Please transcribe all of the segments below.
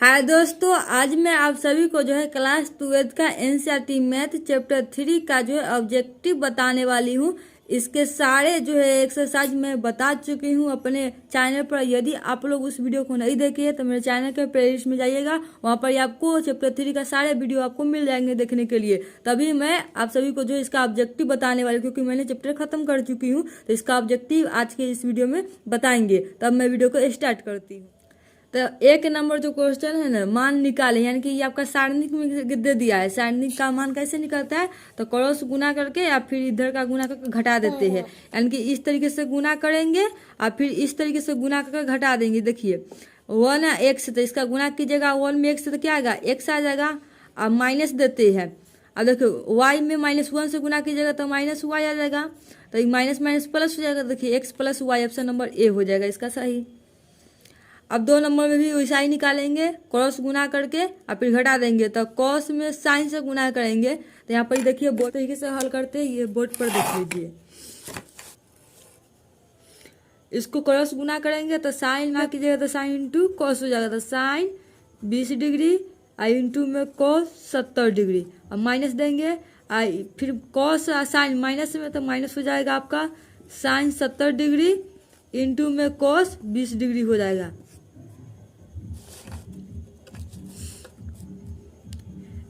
हाय दोस्तों, आज मैं आप सभी को जो है क्लास 12th का एनसीईआरटी मैथ चैप्टर 3 का जो है ऑब्जेक्टिव बताने वाली हूँ। इसके सारे जो है एक्सरसाइज मैं बता चुकी हूँ अपने चैनल पर। यदि आप लोग उस वीडियो को नहीं देखे तो मेरे चैनल के प्लेलिस्ट में जाइएगा, वहाँ पर आपको चैप्टर 3 का सारे वीडियो आपको मिल जाएंगे देखने के लिए। तभी मैं आप सभी को जो इसका ऑब्जेक्टिव बताने वाली, क्योंकि मैंने चैप्टर खत्म कर चुकी हूँ तो इसका ऑब्जेक्टिव आज के इस वीडियो में बताएंगे। तब मैं वीडियो को स्टार्ट करती हूँ। तो एक नंबर जो क्वेश्चन है ना, मान निकाले, यानी कि ये आपका सारणिक में दे दिया है। सारणिक का मान कैसे निकलता है, तो क्रॉस गुना करके या फिर इधर का गुना करके घटा देते हैं। यानी कि इस तरीके से गुना करेंगे और फिर इस तरीके से गुना करके घटा देंगे। देखिए 1 है एक्स, तो इसका गुना कीजिएगा 1 में एक्स, तो क्या आएगा एक्स आ जाएगा। अब माइनस देते हैं, अब देखो वाई में -1 से गुना कीजिएगा तो माइनस वाई आ जाएगा। तो माइनस माइनस प्लस हो जाएगा। देखिए X plus Y, option number A हो जाएगा इसका सही। अब 2 नंबर में भी वैसा ही निकालेंगे, क्रॉस गुना करके और फिर घटा देंगे। तो कॉस में साइन से गुना करेंगे। तो यहाँ पर देखिए बोर्ड तरीके से हल करते हैं, ये बोर्ड पर देख लीजिए। इसको क्रॉस गुना करेंगे तो साइन ना कीजिएगा तो साइन इंटू कॉस हो जाएगा। तो साइन 20 डिग्री और इंटू में कॉस 70 डिग्री। अब माइनस देंगे फिर कॉस साइन माइनस में, तो माइनस हो जाएगा आपका साइन 70 डिग्री इंटू में कॉस 20 डिग्री हो जाएगा।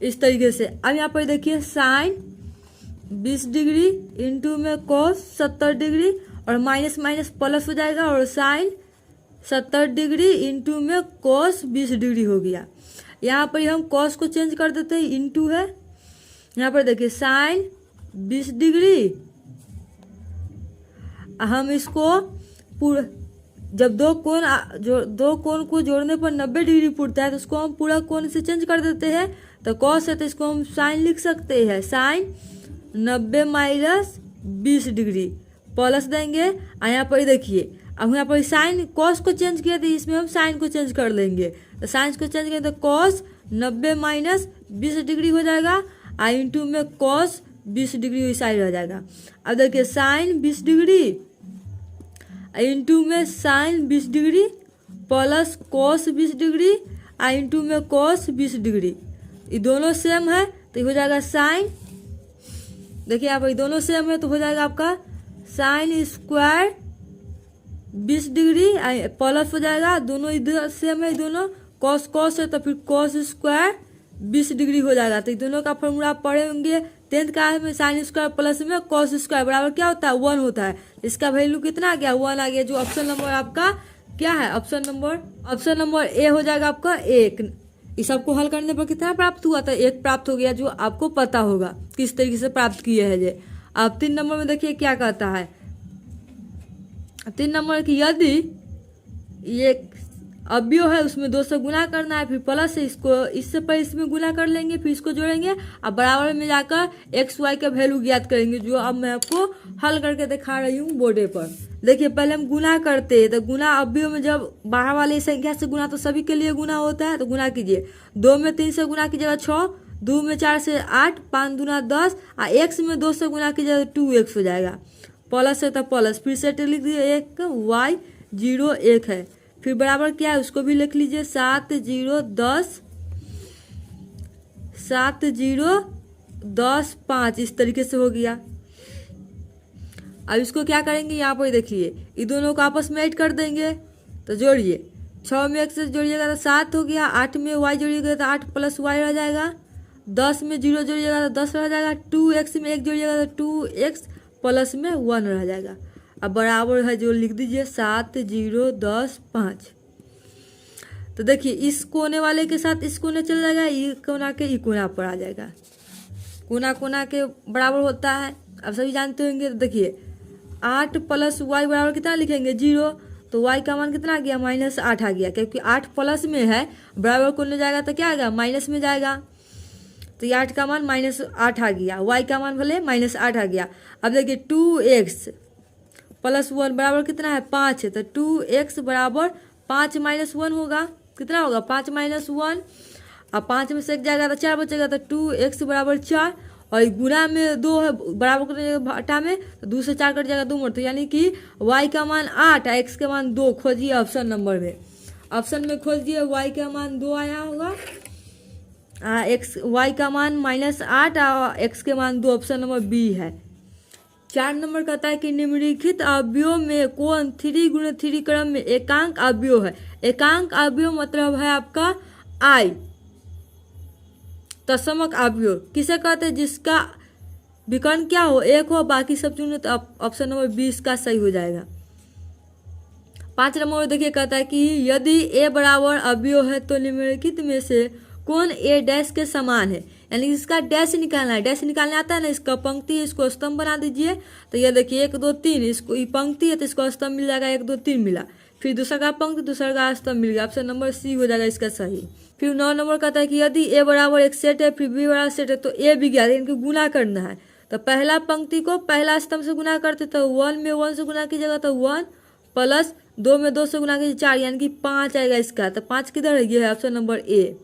इस तरीके से अब यहाँ पर देखिए साइन 20 डिग्री इंटू में कॉस 70 डिग्री और माइनस माइनस प्लस हो जाएगा और साइन 70 डिग्री इंटू में कॉस 20 डिग्री हो गया। यहाँ पर हम कॉस को चेंज कर देते हैं, इंटू है। यहाँ पर देखिए साइन 20 डिग्री, हम इसको पूरा जब दो कोण को जोड़ने पर 90 डिग्री पूरता है तो उसको हम पूरा कोण से चेंज कर देते हैं। तो कॉस है तो इसको हम साइन लिख सकते हैं, साइन 90 माइनस 20 डिग्री प्लस देंगे। और यहाँ पर देखिए अब यहाँ पर साइन कॉस को चेंज किया तो इसमें हम साइन को चेंज कर लेंगे। तो साइन को चेंज करें तो कॉस 90 माइनस 20 डिग्री हो जाएगा और इंटू में कॉस 20 डिग्री वैसा ही रह जाएगा। अब देखिए साइन 20 डिग्री इंटू में sine 20 degree plus cos 20 degree और इंटू में कॉस 20 डिग्री। ये दोनों सेम है तो हो जाएगा साइन, देखिए आप ये दोनों सेम है तो हो जाएगा आपका साइन स्क्वायर 20 डिग्री प्लस हो जाएगा, दोनों इधर सेम है, दोनों कॉस कॉस है तो फिर कॉस स्क्वायर 20 डिग्री हो जाएगा। तो दोनों का फॉर्मूला आप पढ़े होंगे 10th क्लास में। साइन स्क्वायर प्लस में कॉस स्क्वायर बराबर क्या होता है 1 होता है। इसका वैल्यू कितना आ गया 1 आ गया, जो ऑप्शन नंबर आपका क्या है ऑप्शन नंबर ए हो जाएगा आपका 1। इस सबको हल करने पर कितना प्राप्त हुआ था 1 प्राप्त हो गया, जो आपको पता होगा किस तरीके से प्राप्त किए है ये। अब 3 नंबर में देखिए क्या कहता है। 3 नंबर की यदि ये अवयव है उसमें 2 से गुना करना है, फिर प्लस है, इसको इससे पर इसमें गुना कर लेंगे, फिर इसको जोड़ेंगे और बराबर में जाकर एक्स वाई का वैल्यू ज्ञात करेंगे, जो अब मैं आपको हल करके दिखा रही हूँ बोर्डे पर। देखिए पहले हम गुना करते हैं तो गुना अवयव में जब बाहर वाली संख्या से गुना तो सभी के लिए गुना होता है। तो गुना कीजिए, 2 में 3 से गुना कीजिएगा 6, 2 में 4 से 8, 5 दूना 10 और एक्स में 2 से गुना कीजिएगा 2x हो जाएगा। प्लस है तो प्लस, फिर से लिख दीजिए 1 y 0 1 है, फिर बराबर क्या है उसको भी लिख लीजिए 7 0 10 7 0 10 5। इस तरीके से हो गया। अब इसको क्या करेंगे, यहाँ पर देखिए ये दोनों को आपस में ऐड कर देंगे। तो जोड़िए, 6 में x जोड़िएगा तो 7 हो गया, 8 में y जोड़िएगा तो 8 प्लस y रह जाएगा, 10 में 0 जोड़िएगा तो 10 रह जाएगा, 2x में 1 जोड़िएगा तो 2x प्लस में 1 रह जाएगा। अब बराबर है जो लिख दीजिए 7 0 10 5। तो देखिए इस कोने वाले के साथ इस कोने चल जाएगा, ये कोना के ई कोना पर आ जाएगा, कोना कोना के बराबर होता है, अब सभी जानते होंगे। तो देखिए 8 प्लस वाई बराबर कितना लिखेंगे 0, तो वाई का मान कितना आ गया -8 आ गया, क्योंकि 8 प्लस में है, बराबर कोने जाएगा तो क्या आएगा माइनस में जाएगा। तो ये 8 का मान -8 आ गया, वाई का मान भले -8 आ गया। अब देखिए 2x प्लस 1 बराबर कितना है 5 है, तो 2x बराबर 5 - 1 होगा, कितना होगा 5 - 1। अब 5 में से 1 जाएगा तो 4 बचेगा, तो 2x बराबर 4 और गुना में 2 है, बराबर करने भाटा में तो 2 से 4 कट जाएगा 2 मोड़, तो यानी कि y का मान 8 और x का मान 2 खोजिए ऑप्शन नंबर में। ऑप्शन में खोज दिए, y का मान 2 आया होगा, एक्स y का मान -8 और x के मान 2, ऑप्शन नंबर बी है। 4 नंबर कहता है कि निम्नलिखित अवयवों में कौन 3x3 क्रम में एकांक अवयव है। एकांक अवयव मतलब है आपका आई, तत्समक अवयव किसे कहते हैं, जिसका विकर्ण क्या हो, 1 हो, बाकी सब चुने, तो ऑप्शन नंबर 20 का सही हो जाएगा। 5 नंबर देखिए कहता है कि यदि a बराबर अवयव है तो निम्नलिखित में से कौन a डैश के समान है, यानी इसका डैश निकालना है। डैश निकालने आता है ना, इसका पंक्ति है, इसको स्तंभ बना दीजिए। तो ये देखिए 1 2 3, इसको ये पंक्ति है तो इसको स्तंभ मिल जाएगा, 1 2 3 मिला, फिर दूसरा का पंक्ति, दूसरा का स्तंभ मिल गया, ऑप्शन नंबर सी हो जाएगा इसका सही। फिर 9 नंबर कहता है कि यदि a बराबर एक सेट है फिर b बराबर सेट है तो a भी ज्ञात है, इनको गुना करना है। तो पहला पंक्ति को पहला स्तंभ से गुना करते तो 1 में 1 से गुना कीजिएगा तो 1 प्लस 2 में 2 से गुना कीजिए 4, यानी कि 5 आएगा इसका। तो 5 किधर है, ये है ऑप्शन नंबर ए।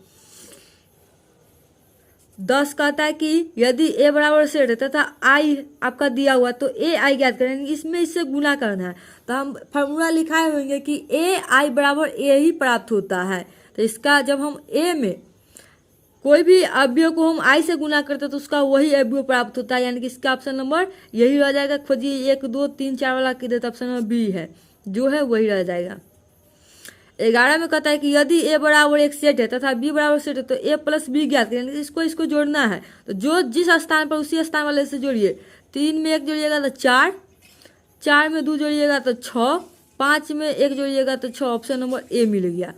10 कहता है कि यदि a बराबर सेट है तथा i आपका दिया हुआ तो a i ज्ञात करें, इसमें इससे गुना करना है। तो हम फार्मूला लिखाए होंगे कि a i बराबर a ही प्राप्त होता है। तो इसका जब हम a में कोई भी अवयव को हम i से गुना करते तो उसका वही अवयव प्राप्त होता है, यानी कि इसका ऑप्शन नंबर यही रह जाएगा। खोजिए 1 2 3 4 वाला की देते, ऑप्शन नंबर बी है, जो है वही रह जाएगा। 11 में कहता है कि यदि a बराबर एक सेट है तथा b बराबर सेट है तो a प्लस b ज्ञात करें, इसको जोड़ना है। तो जो जिस स्थान पर उसी स्थान वाले से जोड़िए। 3 में 1 जोड़िएगा तो 4, 4 में 2 जोड़िएगा तो 6, 5 में 1 जोड़िएगा तो 6, ऑप्शन नंबर ए मिल गया।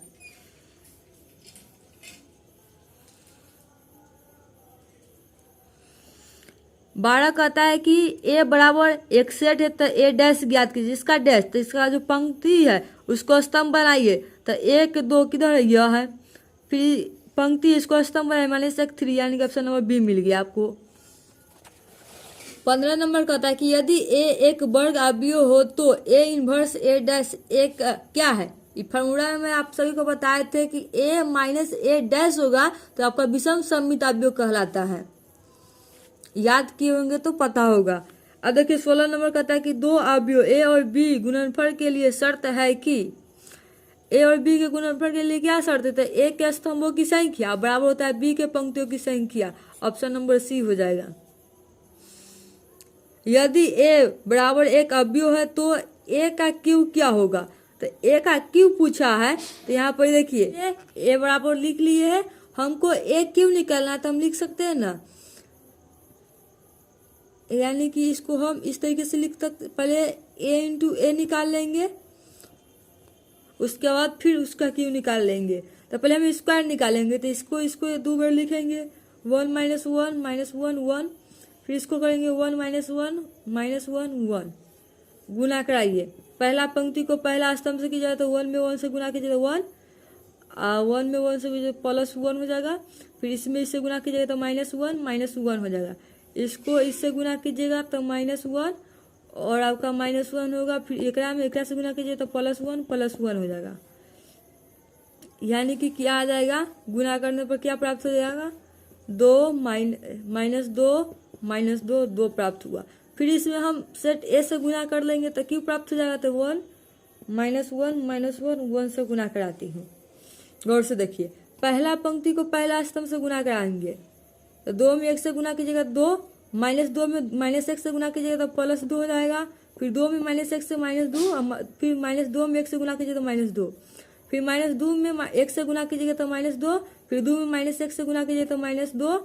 12 कहता है कि a बराबर एक सेट है तो a डैश ज्ञात कीजिए, इसका डैश, तो इसका जो पंक्ति है उसको स्तंभ बनाइए। तो 1 2 किधर है, यह है, फिर पंक्ति इसको स्तंभ बनाइए, -3, यानी कि ऑप्शन नंबर बी मिल गया आपको। 15 नंबर कहता है कि यदि a एक वर्ग अवयव हो तो a इनवर्स a डैश एक क्या है। इस फॉर्मूला में आप सभी को बताए थे कि a माइनस a डैश होगा तो आपका विषम सममित अवयव कहलाता है, याद किए होंगे तो पता होगा। अब देखिए 16 नंबर कहता है कि दो अवयव a और b गुणनफल के लिए शर्त है कि a और b के गुणनफल के लिए क्या शर्त है, तो a के स्तंभों की संख्या बराबर होता है b के पंक्तियों की संख्या, ऑप्शन नंबर सी हो जाएगा। यदि a बराबर एक अवयव है तो a का क्यू क्या होगा, तो a का क्यू पूछा है। तो यहाँ पर देखिए a बराबर लिख लिए है, हमको a क्यू निकालना है तो हम लिख सकते हैं ना, यानी कि इसको हम इस तरीके से लिख सकते, पहले a इंटू ए निकाल लेंगे, उसके बाद फिर उसका क्यू निकाल लेंगे। तो पहले हम स्क्वायर निकालेंगे, तो इसको 2 बार लिखेंगे, 1 माइनस 1 माइनस 1 1, फिर इसको करेंगे 1 माइनस 1 माइनस 1 1, गुना कराइए। पहला पंक्ति को पहला स्तंभ से कीजिए तो 1 में 1 से गुना कीजिए तो 1, 1 में 1 से प्लस 1 हो जाएगा, फिर इसमें इससे गुना कीजिएगा तो -1 हो जाएगा, इसको इससे गुना कीजिएगा तो -1 और आपका -1 होगा, फिर एकरा से गुना कीजिए तो +1 हो जाएगा, यानी कि क्या आ जाएगा, गुना करने पर क्या प्राप्त हो जाएगा, 2 -2 प्राप्त हुआ। फिर इसमें हम सेट ए से गुना कर लेंगे तो क्यों प्राप्त हो जाएगा, तो 1 -1 से गुना कराती हूँ, गौर से देखिए। पहला पंक्ति को पहला स्तंभ से गुना कराएंगे तो 2 में 1 से गुना कीजिएगा 2, -2 में -1 से गुना कीजिएगा तो +2 हो जाएगा, फिर 2 में -1 से -2, फिर -2 में 1 से गुना कीजिएगा तो -2, फिर -2 में 1 से गुना कीजिएगा तो -2, फिर 2 में -1 से गुना कीजिएगा तो -2,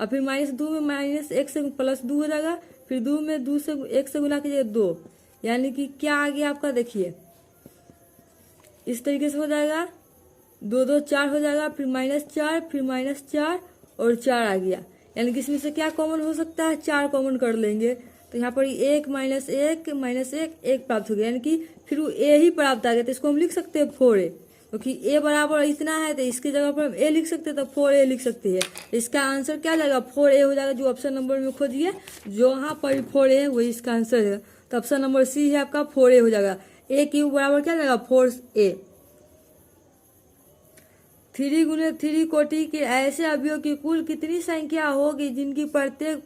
और फिर -2 में -1 से +2 हो जाएगा, फिर 2 में 2 से 1 से गुना कीजिएगा 2, यानी कि क्या आ गया आपका, देखिए इस तरीके से हो जाएगा, 2 2 4 हो जाएगा, फिर -4, फिर -4 और 4 आ गया, यानी कि इसमें से क्या कॉमन हो सकता है, 4 कॉमन कर लेंगे तो यहाँ पर 1 -1 प्राप्त हो गया, यानी कि फिर वो a ही प्राप्त आ गया। तो इसको हम लिख सकते हैं 4a, क्योंकि a बराबर इतना है तो इसकी जगह पर हम a लिख सकते हैं, तो 4a लिख सकते हैं। इसका आंसर क्या जाएगा, 4a हो जाएगा, जो ऑप्शन नंबर में खोजिए, जो यहाँ पर 4a है वही इसका आंसर है। तो ऑप्शन नंबर सी है आपका, 4a हो जाएगा। a क्यूब बराबर क्या जाएगा, 4a। 3 गुने 3 कोटि के ऐसे अवयव की कुल कितनी संख्या होगी जिनकी प्रत्येक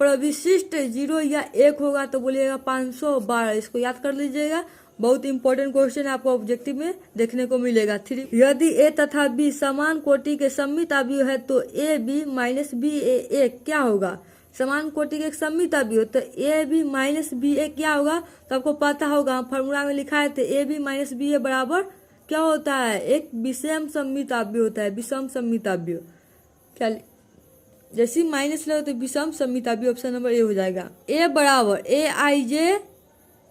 प्रविशिष्ट 0 या 1 होगा, तो बोलिएगा 512। इसको याद कर लीजिएगा, बहुत इंपॉर्टेंट क्वेश्चन आपको ऑब्जेक्टिव में देखने को मिलेगा। 3 यदि ए तथा बी समान कोटि के सममित अवयव है तो ए बी माइनस बी ए क्या होगा। समान कोटि के एक सममित अवयव तो ए बी माइनस बी ए क्या होगा, तो आपको पता होगा फॉर्मूला में लिखा है तो ए बी माइनस बी ए बराबर क्या होता है, एक विषम सममित अवयव होता है, विषम सममित अवयव। क्या जैसे माइनस लगे तो विषम सममित अवयव, ऑप्शन नंबर ए हो जाएगा। ए बराबर ए आई जे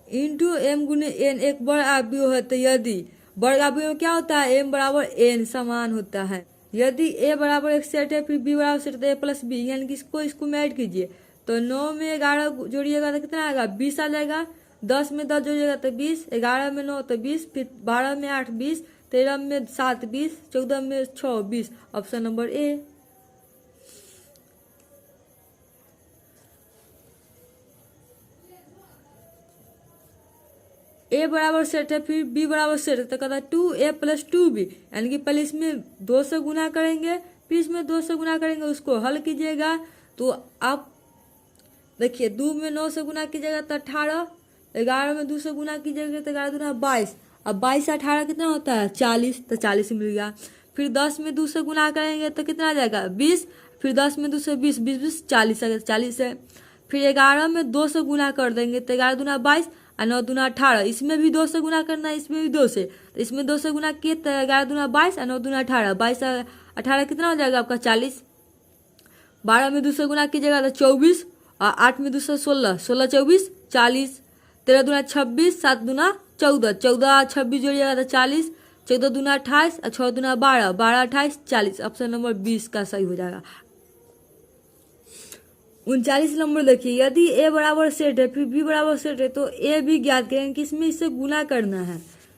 इंटू एम गुने एन एक वर्ग अवयव है तो यदि वर्ग अवयव में क्या होता है, एम बराबर एन समान होता है। यदि ए बराबर एक सेट है फिर बी बराबर सेट तो ए प्लस बी, यानी कि इसको में ऐड कीजिए तो 9 में 11 जोड़िएगा तो कितना आएगा 20 आ जाएगा। 10 में 10 जोड़िएगा तो 20, 11 में 9 तो 20, फिर 12 में 8 20, 13 में 7 20, 14 में 6 20, ऑप्शन नंबर ए। ए बराबर सेट है फिर बी बराबर सेट है तो कहता है 2a प्लस 2b, यानी कि पहले इसमें 2 से गुना करेंगे फिर इसमें 2 से गुना करेंगे, उसको हल कीजिएगा तो आप देखिए 2 में 9 से गुना कीजिएगा तो 18, 11 में 2 से गुना कीजिएगा तो 11 दूना 22, अब 22 से 18 कितना होता है 40, तो 40 मिल गया। फिर 10 में 2 से गुना करेंगे तो कितना आ जाएगा 20, फिर 10 में 2 से 20, 20 20 40 आ गया 40 है। फिर 11 में 2 से गुना कर देंगे तो 11 दूना 22 और 9 दूना 18, इसमें भी 2 से गुना करना है, इसमें भी 2 से, तो इसमें 2 से गुना किए तो 11 दूना 22 और 9 दूना 18, 22 18 कितना हो जाएगा आपका 40। 12 में 2 से गुना कीजिएगा तो 24 और 8 में 2 से 16, 16 24 40, 13 दूना 26, 7 दूना 14, 14 26 जोड़िएगा तो 40, 14 दूना 28 और 6 दूना 12, 12 28 40, ऑप्शन नंबर 20 का सही हो जाएगा। 39 नंबर देखिए, यदि ए बराबर सेट है फिर बी बराबर सेट है तो ए भी ज्ञात करें कि इसमें इससे गुना करना है,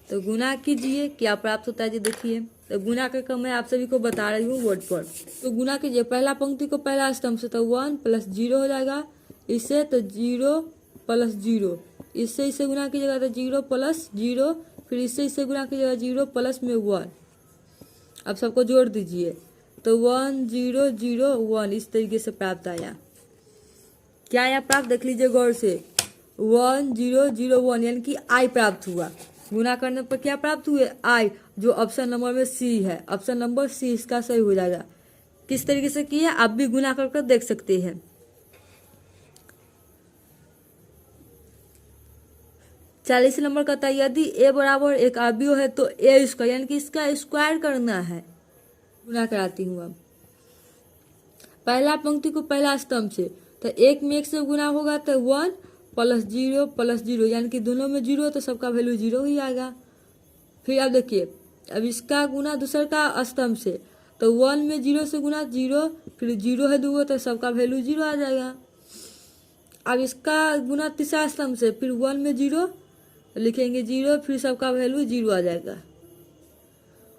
तो गुना कीजिए क्या प्राप्त होता है जी देखिए। तो गुना करके मैं आप सभी को बता रही हूँ बोर्ड पर, तो गुना कीजिए पहला पंक्ति को पहला स्तंभ से तो 1 प्लस 0 हो जाएगा, इससे तो 0 प्लस 0, इससे गुना कीजिएगा तो 0 प्लस 0, फिर इससे गुना कीजिएगा 0 प्लस में 1, अब सबको जोड़ दीजिए तो 1 0 0 1, इस तरीके से प्राप्त आया। क्या आया प्राप्त देख लीजिए गौर से, 1 0 0 1, यानी कि आई प्राप्त हुआ। गुना करने पर क्या प्राप्त हुए आई, जो ऑप्शन नंबर में सी है, ऑप्शन नंबर सी इसका सही हो जाएगा। किस तरीके से किया आप भी गुना कर देख सकते हैं। 40 नंबर कहता है यदि ए बराबर एक अवयव है तो ए स्क्वायर, यानी कि इसका स्क्वायर करना है। गुना कराती हूँ अब, पहला पंक्ति को पहला स्तंभ से तो 1 में 1 से गुना होगा तो 1 प्लस 0 प्लस 0, यानी कि दोनों में 0 तो सबका वैल्यू 0 ही आएगा। फिर अब देखिए अब इसका गुना दूसर का स्तंभ से तो 1 में 0 से गुना 0, फिर 0 है 2 तो सबका वैल्यू 0 आ जाएगा। अब इसका गुना तीसरा स्तंभ से फिर 1 में 0 लिखेंगे 0, फिर सबका वैल्यू 0 आ जाएगा।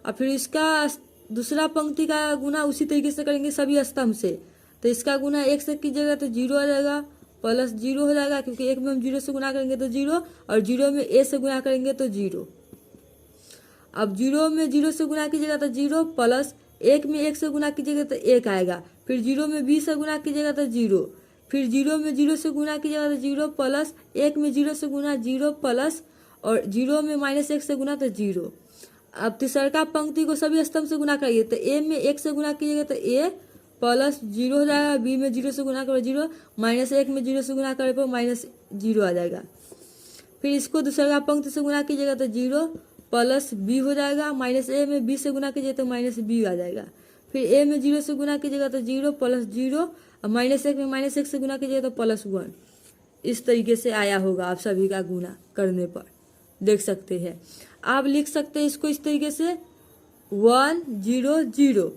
और फिर इसका दूसरा पंक्ति का गुना उसी तरीके से करेंगे सभी स्तंभ से, तो इसका गुना 1 से कीजिएगा तो 0 आ जाएगा, प्लस 0 हो जाएगा क्योंकि 1 में हम 0 से गुना करेंगे तो 0, और 0 में ए से गुना करेंगे तो 0। अब 0 में 0 से गुना कीजिएगा तो 0, प्लस 1 में 1 से गुना कीजिएगा तो 1 आएगा, फिर 0 में 20 से गुना कीजिएगा तो 0, फिर 0 में 0 से गुना कीजिएगा तो 0, प्लस 1 में 0 से गुना 0, प्लस और 0 में -1 से गुना तो 0। अब तीसरा पंक्ति को सभी स्तंभ से गुना करिए तो ए में 1 से गुना कीजिएगा तो ए प्लस 0 हो जाएगा, बी में 0 से गुना करो 0, -1 में 0 से गुना करे पर -0 आ जाएगा। फिर इसको दूसरा पंक्ति से गुना कीजिएगा तो 0 प्लस बी हो जाएगा, -a में b से गुना कीजिए तो -b आ जाएगा। फिर a में 0 से गुना कीजिएगा तो 0 प्लस 0, और -1 में -1 से गुना कीजिएगा तो +1। इस तरीके से आया होगा आप सभी का गुना करने पर, देख सकते हैं। आप लिख सकते हैं इसको इस तरीके से 1 0 0,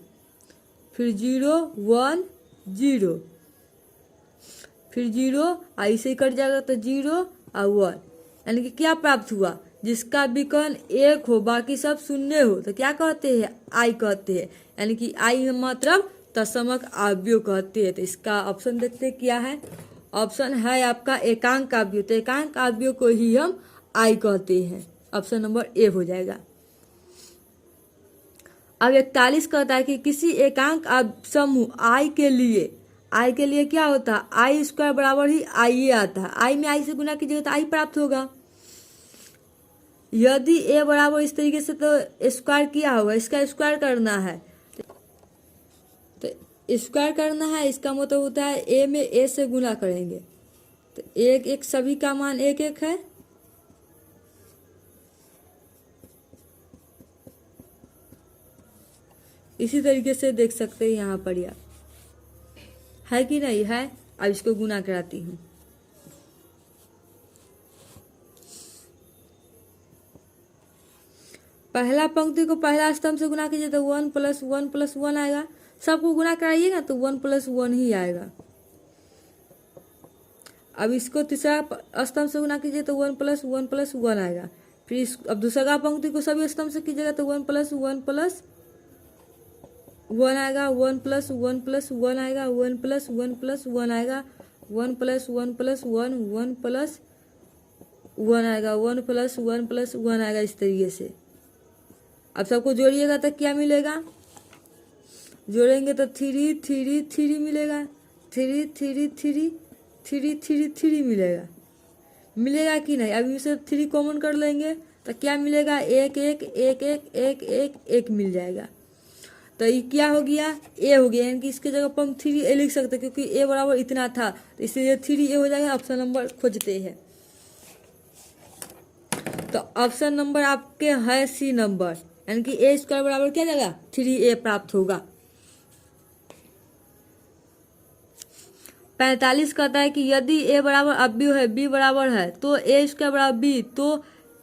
फिर 0 1 0, फिर 0 ऐसे ही कट जाएगा तो 0 और 1, यानी कि क्या प्राप्त हुआ, जिसका विकर्ण 1 हो बाकी सब शून्य हो तो क्या कहते हैं आई कहते हैं, यानी कि आई मतलब तत्समक अवयव कहते हैं। तो इसका ऑप्शन देखते हैं क्या है, ऑप्शन है आपका एकांक अवयव, तो एकांक अवयव को ही हम आई कहते हैं, ऑप्शन नंबर ए हो जाएगा। अब 41 कहता है कि किसी एकांक समूह आई के लिए क्या होता है, आई स्क्वायर बराबर ही आई आता है, आई में आई से गुना कीजिएगा तो आई प्राप्त होगा। यदि ए बराबर इस तरीके से तो स्क्वायर किया होगा, इसका स्क्वायर करना है, तो स्क्वायर करना है, इसका मतलब होता है ए में ए से गुना करेंगे, तो एक एक सभी का मान एक एक है, इसी तरीके से देख सकते हैं यहाँ पर या है कि नहीं है। अब इसको गुना कराती हूँ। पहला पंक्ति को पहला स्तंभ से गुना कीजिए तो 1 + 1 + 1 आएगा। सबको गुना कराइएगा तो 1 + 1 ही आएगा। अब इसको तीसरा स्तंभ से गुना कीजिए तो 1 + 1 + 1 आएगा। फिर अब दूसरा पंक्ति को सभी स्तंभ से कीजिएगा तो 1 + 1 + 1 आएगा, 1 + 1 + 1 आएगा, 1 + 1 + 1 आएगा, 1 + 1 + 1, 1 + 1 आएगा, 1 + 1 + 1 आएगा, इस तरीके से। अब सबको जोड़िएगा तो क्या मिलेगा, जोड़ेंगे तो 3 3 3 मिलेगा, 3 3 3 3 3 3 मिलेगा, मिलेगा कि नहीं। अभी से 3 कॉमन कर लेंगे तो क्या मिलेगा, 1 1 1 1 1 1 1 मिल जाएगा। तो ये क्या हो गया, ए हो गया, यानी कि इसके जगह पर हम 3 ए लिख सकते हैं क्योंकि ए बराबर इतना था, तो इसलिए 3 ए हो जाएगा। ऑप्शन नंबर खोजते हैं तो ऑप्शन नंबर आपके है सी नंबर, यानी कि ए स्क्वायर बराबर क्या जाएगा, 3 ए प्राप्त होगा। 45 कहता है कि यदि ए बराबर अवयव है, बी बराबर है तो ए स्क्वायर बराबर बी,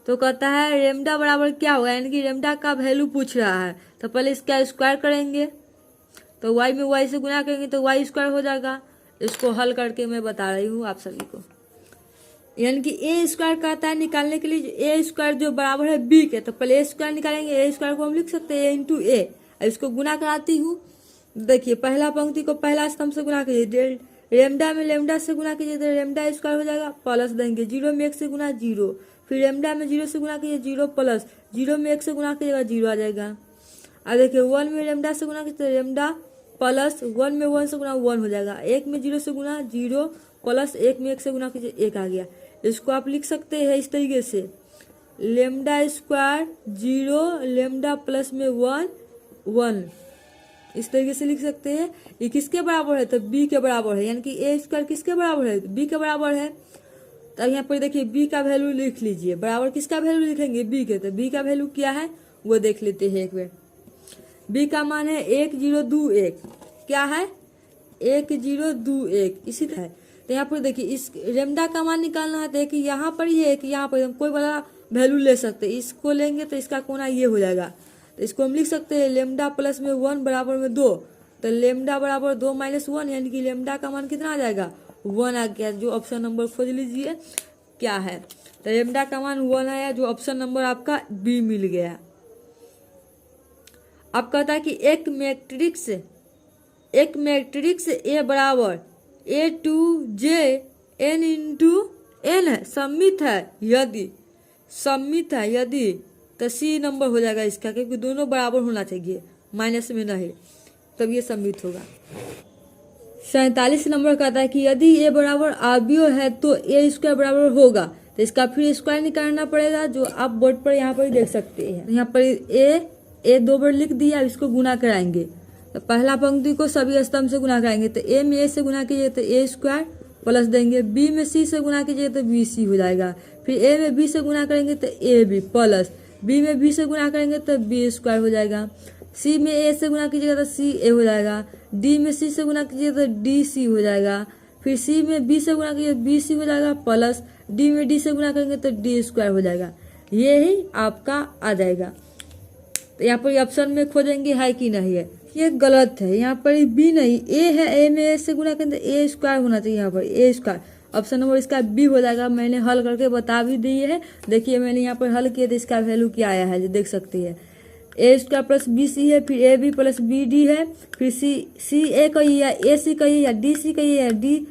तो कहता है लेम्डा बराबर क्या होगा, यानी कि लेम्डा का वैल्यू पूछ रहा है। तो पहले इसका स्क्वायर करेंगे तो वाई में वाई से गुना करेंगे तो वाई स्क्वायर हो जाएगा। इसको हल करके मैं बता रही हूँ आप सभी को, यानी कि ए स्क्वायर कहता है निकालने के लिए ए स्क्वायर जो बराबर है बी के, तो पहले ए स्क्वायर निकालेंगे। ए स्क्वायर को हम लिख सकते हैं ए × ए। अब इसको गुना कराती हूँ। देखिए पहला पंक्ति को पहला स्तंभ से गुना कीजिए, लेम्डा में लेम्डा से गुना कीजिए तो लेम्डा स्क्वायर हो जाएगा, प्लस देंगे 0 में 1 से गुना 0, फिर लेम्डा में 0 से गुना कीजिए 0 प्लस 0 में 1 से गुना कीजिएगा 0 आ जाएगा। अब देखिए 1 में लेम्डा से गुना कीजिए तो लेम्डा प्लस 1 में 1 से गुना 1 हो जाएगा, 1 में 0 से गुना 0 प्लस 1 में 1 से गुना कीजिए 1 आ गया। इसको आप लिख सकते हैं इस तरीके से, लेम्डा स्क्वायर 0 लेम्डा प्लस में 1 1, इस तरीके से लिख सकते हैं। ये किसके बराबर है, तो बी के बराबर है, यानी कि ए स्क्वायर किसके बराबर है, बी के बराबर है। तो यहाँ पर देखिए बी का वैल्यू लिख लीजिए, बराबर किसका वैल्यू लिखेंगे, बी के। तो बी का वैल्यू क्या है वो देख लेते हैं एक बार। बी का मान है 1021, क्या है 1021, इसी तरह। तो यहाँ पर देखिए इस लेम्डा का मान निकालना है, देखिए यहाँ पर ही है कि यहाँ पर हम कोई बड़ा वैल्यू ले सकते हैं, इसको लेंगे तो इसका कोना ये हो जाएगा। तो इसको हम लिख सकते हैं लेम्डा प्लस में 1 बराबर में 2, तो लेम्डा बराबर 2 - 1, यानी कि लेम्डा का मान कितना आ जाएगा 1 आ गया। जो ऑप्शन नंबर खोज लीजिए क्या है, तो लेम्डा का मान 1 आया, जो ऑप्शन नंबर आपका बी मिल गया। अब कहता है कि एक मैट्रिक्स ए बराबर A2J n × n है, सममित है यदि तो सी नंबर हो जाएगा इसका, क्योंकि दोनों बराबर होना चाहिए, माइनस में नहीं, तब ये सममित होगा। 47 नंबर कहता है कि यदि ए बराबर अवयव है तो ए स्क्वायर बराबर होगा, तो इसका फिर स्क्वायर निकालना पड़ेगा, जो आप बोर्ड पर यहाँ पर देख सकते हैं। यहाँ पर ए 2 बार लिख दिया, इसको गुना कराएंगे तो पहला पंक्ति को सभी स्तंभ से गुना कराएंगे, तो ए में ए से गुना कीजिए तो ए स्क्वायर प्लस देंगे, बी में सी से गुना कीजिए तो बी सी हो जाएगा, फिर ए में बी से गुना करेंगे तो ए बी प्लस बी में बी से गुना करेंगे तो बी स्क्वायर हो जाएगा, सी में ए से गुना कीजिएगा तो सी ए हो जाएगा, डी में सी से गुना कीजिए तो डी सी हो जाएगा, फिर सी में बी से गुना कीजिए बी सी हो जाएगा, प्लस डी में डी से गुना करेंगे तो डी स्क्वायर हो जाएगा। ये ही आपका आ जाएगा। तो यहाँ पर ऑप्शन में खोजेंगे है कि नहीं है, ये गलत है, यहाँ पर बी नहीं ए है, ए में ए से गुना करें तो ए स्क्वायर होना चाहिए, यहाँ पर ए स्क्वायर। ऑप्शन नंबर इसका बी हो जाएगा। मैंने हल करके बता भी दी है, देखिए मैंने यहाँ पर हल किया तो इसका वैल्यू क्या आया है, जो देख सकते हैं। A square plus B C है, फिर A B plus B D है, फिर सी ए कहिए या ए सी कहिए या डी सी कहिए या डी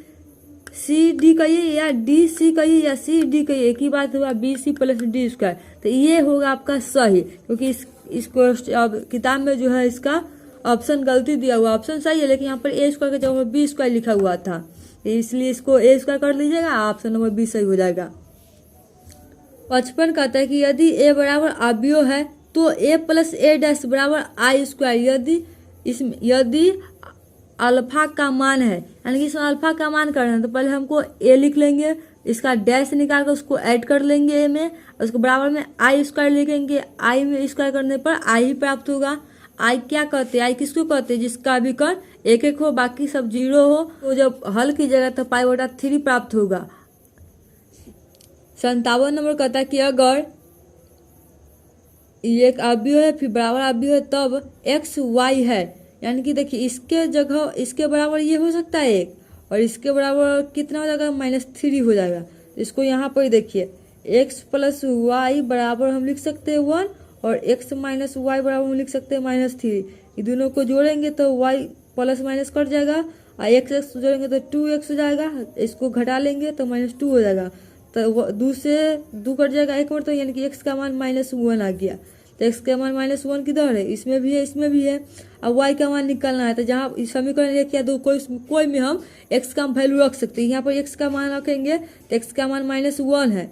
सी डी कहिए या डी सी कहिए या सी डी कहिए, एक ही बात हुआ B C plus D square. तो ये होगा आपका सही, क्योंकि इसको किताब में जो है इसका ऑप्शन गलती दिया हुआ, ऑप्शन सही है लेकिन यहाँ पर ए स्क्वायर के जगह पर बी स्क्वायर लिखा हुआ था, इसलिए इसको ए स्क्वायर कर लीजिएगा, ऑप्शन नंबर बी सही हो जाएगा। 55 कहता है कि यदि ए बराबर अवयव है तो ए प्लस ए डैश बराबर आई स्क्वायर। यदि अल्फा का मान है, यानी कि इसमें अल्फा का मान करना है, तो पहले हमको ए लिख लेंगे, इसका डैश निकाल कर उसको ऐड कर लेंगे ए में, उसको बराबर में आई स्क्वायर लिखेंगे। आई में स्क्वायर करने पर आई ही प्राप्त होगा। आई क्या कहते हैं, आई किसको कहते हैं, जिसका अभिकर्ण एक एक हो बाकी सब जीरो हो। तो जब हल कीजिएगा तो π/3 प्राप्त होगा। 57 नंबर कहता है कि अगर ये एक अवयव है फिर बराबर अवयव है तब एक्स वाई है, यानी कि देखिए इसके जगह इसके बराबर ये हो सकता है एक, और इसके बराबर कितना हो जाएगा, -3 हो जाएगा। इसको यहाँ पर देखिए x प्लस वाई बराबर हम लिख सकते हैं 1 और x माइनस वाई बराबर हम लिख सकते हैं -3। ये दोनों को जोड़ेंगे तो y प्लस माइनस कट जाएगा और x जोड़ेंगे तो 2x हो जाएगा। इसको घटा लेंगे तो -2 हो जाएगा, तो 2 से 2 कट जाएगा एक मरतबा, यानी कि x का मान -1 आ गया। तो x का मान -1 किधर है, इसमें भी है इसमें भी है। अब y का मान निकालना है, तो जहाँ समीकरण 1 या 2 कोई में हम x का वैल्यू रख सकते हैं। यहाँ पर x का मान रखेंगे तो x का मान -1 है,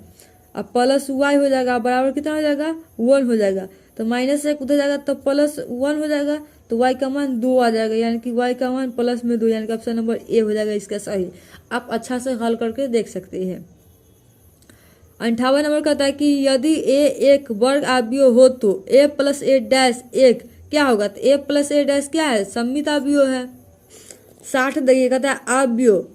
अब प्लस y हो जाएगा बराबर कितना हो जाएगा 1 हो जाएगा। तो -1 उधर जाएगा तो +1 हो जाएगा, तो y का मान 2 आ जाएगा, यानी कि y का मान +2, यानी कि ऑप्शन नंबर ए हो जाएगा इसका सही। आप अच्छा से हल करके देख सकते हैं। 58 नंबर कहता है कि यदि ए एक वर्ग अवयव हो तो ए प्लस ए डैश एक क्या होगा, तो ए प्लस ए डैश क्या है, सममित अवयव है। 60 देखिए कहता है अवयव,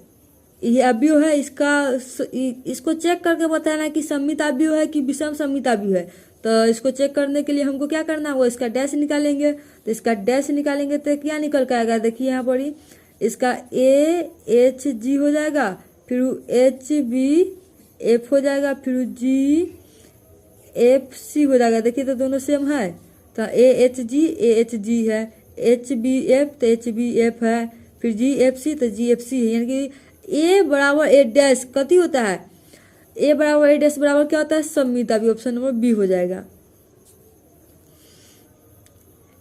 ये अवयव है, इसको चेक करके बताना कि सममित अवयव है कि विषम सममित अवयव है। तो इसको चेक करने के लिए हमको क्या करना है, वो इसका डैश निकालेंगे। तो इसका डैश निकालेंगे तो क्या निकल के आएगा, देखिए यहाँ पर ही इसका ए एच जी हो जाएगा, फिर एच बी एफ हो जाएगा, फिर जी एफ सी हो जाएगा। देखिए तो दोनों सेम है, तो ए एच जी है, एच बी एफ तो एच बी एफ है, फिर जी एफ सी तो जी एफ सी है। यानी कि ए बराबर ए डैश कति होता है, ए बराबर ए डैश बराबर क्या होता है, सममित अवयव। ऑप्शन नंबर बी हो जाएगा।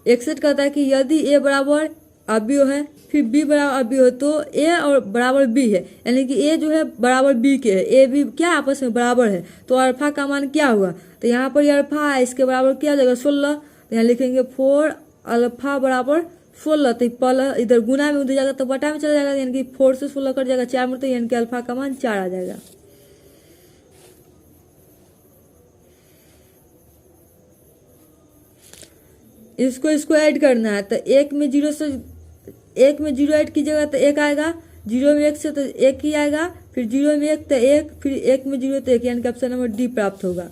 61 कहता है कि यदि ए बराबर अवयव है फिर बी बराबर अवयव है तो ए और बराबर बी है, यानी कि ए जो है बराबर बी के है, ए बी क्या आपस में बराबर है, तो अल्फा का मान क्या हुआ, तो यहाँ पर अल्फा है, इसके बराबर क्या हो जाएगा 16। तो यहाँ लिखेंगे 4 अल्फा बराबर 16, तो पहले इधर गुना में उधर जाएगा तो बटा में चला जाएगा, यानी कि 4 से 16 कट जाएगा 4 में, तो यानी कि अल्फा का मान 4 आ जाएगा। इसको ऐड करना है, तो एक में 0 ऐड कीजिएगा तो 1 आएगा, 0 में 1 से तो 1 ही आएगा, फिर 0 में 1 तो 1, फिर 1 में 0 तो 1, यानी कि ऑप्शन नंबर डी प्राप्त होगा।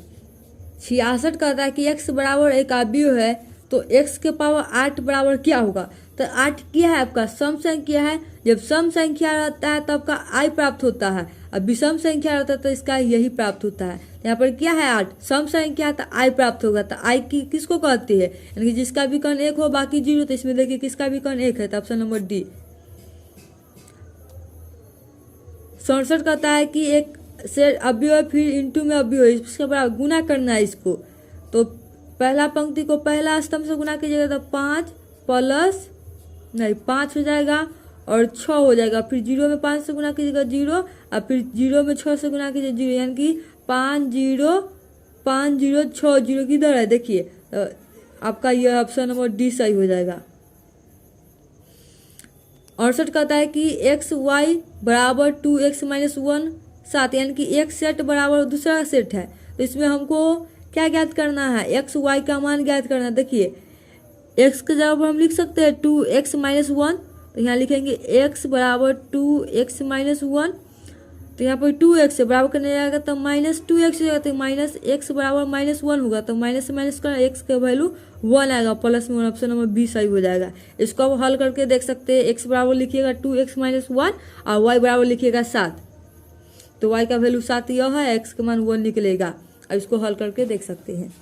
66 कहता है कि x बराबर एक अवयव है तो x के पावर 8 बराबर क्या होगा, तो 8 क्या है आपका सम संख्या है। जब सम संख्या रहता है तब का i प्राप्त होता है, अब विषम संख्या रहता है तो इसका यही प्राप्त होता है। यहाँ पर क्या है 8 सम संख्या तो i प्राप्त होगा, तो i की किसको कहती है, यानी कि जिसका विकर्ण 1 हो बाकी 0, तो इसमें देखिए किसका विकर्ण 1 है, तो ऑप्शन नंबर डी। 67 कहता है कि एक से अवयव फिर इंटू में अवयव, इसके बराबर गुना करना है इसको। तो पहला पंक्ति को पहला स्तंभ से गुना कीजिएगा तो 5 हो जाएगा और 6 हो जाएगा, फिर 0 में 5 से गुना कीजिएगा 0, और फिर 0 में 6 से गुना कीजिए 0, यानी कि 5 0 6 0 किधर है, देखिए आपका यह ऑप्शन नंबर डी सही हो जाएगा। 68 कहता है कि एक्स वाई बराबर 2x - 1 7, यानी कि एक सेट बराबर दूसरा सेट है, तो इसमें हमको क्या ज्ञात करना है, एक्स वाई का मान ज्ञात करना है। देखिए x के जगह पर हम लिख सकते हैं 2x - 1, तो यहाँ लिखेंगे x बराबर 2x - 1, तो यहाँ पर 2x से बराबर करने जाएगा तो -2x हो जाएगा, तो -x बराबर -1 होगा, तो माइनस से माइनस कर x का वैल्यू 1 आएगा, प्लस में ऑप्शन नंबर बी सही हो जाएगा। इसको आप हल करके देख सकते हैं, x बराबर लिखिएगा 2x - 1 और y बराबर लिखिएगा 7, तो y का वैल्यू 7 यह है, x का मान 1 निकलेगा। अब इसको हल करके देख सकते हैं।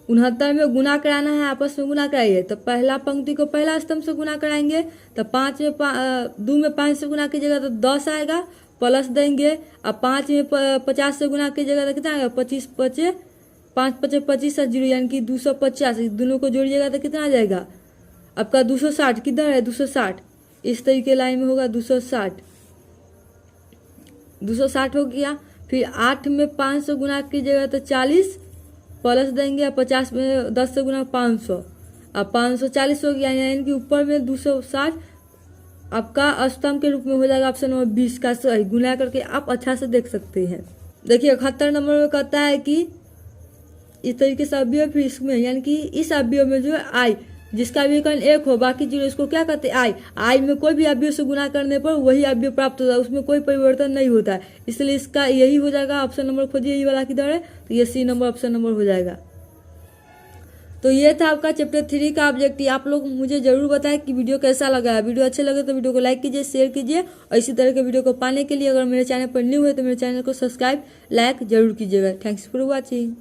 69 में गुना कराना है, आपस में गुना कराइए। तो पहला पंक्ति को पहला स्तंभ से गुना कराएंगे, तो 2 में 5 से गुना कीजिएगा तो 10 आएगा, प्लस देंगे। अब 5 में 50 से गुना कीजिएगा तो कितना आएगा 25 5 5 25 और 0, यानी कि 250। दोनों को जोड़िएगा तो कितना आ जाएगा आपका 260। किधर है 260, इस तरीके लाइन में होगा 260 हो गया। फिर 8 में 5 से गुना कीजिएगा तो 40 प्लस देंगे, 50 में 10 से गुना 500, अब 540 हो गया, यानी कि ऊपर में 260 आपका स्तंभ के रूप में हो जाएगा। ऑप्शन नंबर 20 का सही, गुना करके आप अच्छा से देख सकते हैं। देखिए 71 नंबर में कहता है कि इस तरीके से अवयव, फिर इसमें यानी कि इस अवयव में जो है आई, जिसका विकर्ण 1 हो बाकी 0, इसको क्या कहते हैं आई। आई में कोई भी अवयव से गुना करने पर वही अवयव प्राप्त होता है, उसमें कोई परिवर्तन नहीं होता है, इसलिए इसका यही हो जाएगा। ऑप्शन नंबर खोजिए, यही वाला किधर है, तो ये सी नंबर ऑप्शन नंबर हो जाएगा। तो ये था आपका चैप्टर 3 का ऑब्जेक्टिव। आप लोग मुझे जरूर बताएं कि वीडियो कैसा लगा है। वीडियो अच्छे लगे तो वीडियो को लाइक कीजिए, शेयर कीजिए, और इसी तरह के वीडियो को पाने के लिए अगर मेरे चैनल पर न्यू है तो मेरे चैनल को सब्सक्राइब लाइक जरूर कीजिएगा। Thanks for watching.